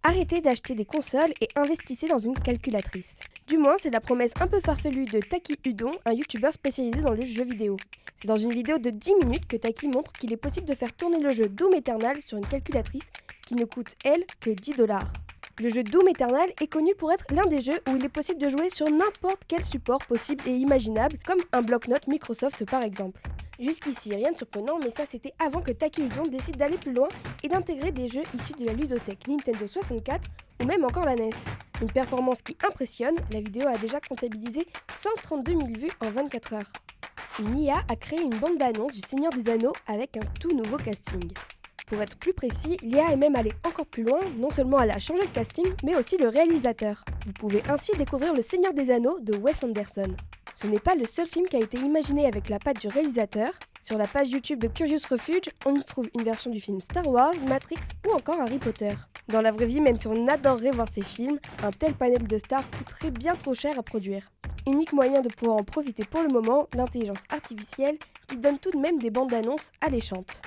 Arrêtez d'acheter des consoles et investissez dans une calculatrice. Du moins, c'est la promesse un peu farfelue de Taki Udon, un youtubeur spécialisé dans le jeu vidéo. C'est dans une vidéo de 10 minutes que Taki montre qu'il est possible de faire tourner le jeu Doom Eternal sur une calculatrice qui ne coûte, elle, que 10$. Le jeu Doom Eternal est connu pour être l'un des jeux où il est possible de jouer sur n'importe quel support possible et imaginable, comme un bloc-notes Microsoft par exemple. Jusqu'ici, rien de surprenant, mais ça c'était avant que Taki Udon décide d'aller plus loin et d'intégrer des jeux issus de la ludothèque Nintendo 64 ou même encore la NES. Une performance qui impressionne, la vidéo a déjà comptabilisé 132 000 vues en 24 heures. Une IA a créé une bande-annonce du Seigneur des Anneaux avec un tout nouveau casting. Pour être plus précis, l'IA est même allée encore plus loin, non seulement elle a changé le casting, mais aussi le réalisateur. Vous pouvez ainsi découvrir Le Seigneur des Anneaux de Wes Anderson. Ce n'est pas le seul film qui a été imaginé avec la patte du réalisateur. Sur la page YouTube de Curious Refuge, on y trouve une version du film Star Wars, Matrix ou encore Harry Potter. Dans la vraie vie, même si on adorerait voir ces films, un tel panel de stars coûterait bien trop cher à produire. Unique moyen de pouvoir en profiter pour le moment, l'intelligence artificielle qui donne tout de même des bandes annonces alléchantes.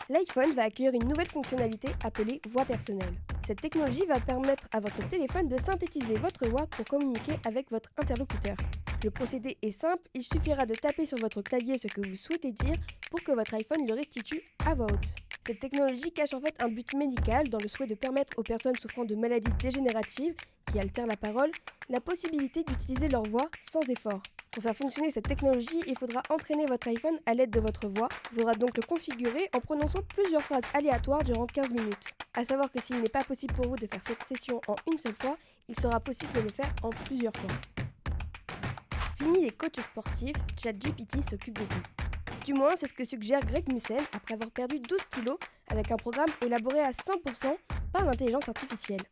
L'iPhone va accueillir une nouvelle fonctionnalité appelée voix personnelle. Cette technologie va permettre à votre téléphone de synthétiser votre voix pour communiquer avec votre interlocuteur. Le procédé est simple, il suffira de taper sur votre clavier ce que vous souhaitez dire pour que votre iPhone le restitue à voix haute. Cette technologie cache en fait un but médical dans le souhait de permettre aux personnes souffrant de maladies dégénératives qui altèrent la parole la possibilité d'utiliser leur voix sans effort. Pour faire fonctionner cette technologie, il faudra entraîner votre iPhone à l'aide de votre voix. Il faudra donc le configurer en prononçant plusieurs phrases aléatoires durant 15 minutes. A savoir que s'il n'est pas possible pour vous de faire cette session en une seule fois, il sera possible de le faire en plusieurs fois. Fini les coachs sportifs, ChatGPT s'occupe de tout. Du moins, c'est ce que suggère Greg Mussel après avoir perdu 12 kilos avec un programme élaboré à 100% par l'intelligence artificielle.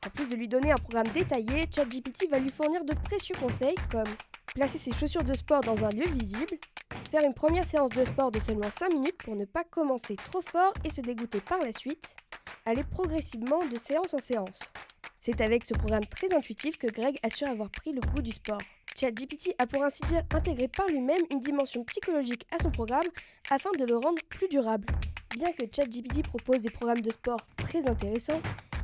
En plus de lui donner un programme détaillé, ChatGPT va lui fournir de précieux conseils comme placer ses chaussures de sport dans un lieu visible, faire une première séance de sport de seulement 5 minutes pour ne pas commencer trop fort et se dégoûter par la suite, aller progressivement de séance en séance. C'est avec ce programme très intuitif que Greg assure avoir pris le goût du sport. ChatGPT a pour ainsi dire intégré par lui-même une dimension psychologique à son programme afin de le rendre plus durable. Bien que ChatGPT propose des programmes de sport très intéressants,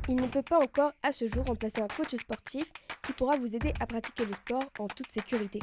il ne peut pas encore à ce jour remplacer un coach sportif qui pourra vous aider à pratiquer le sport en toute sécurité.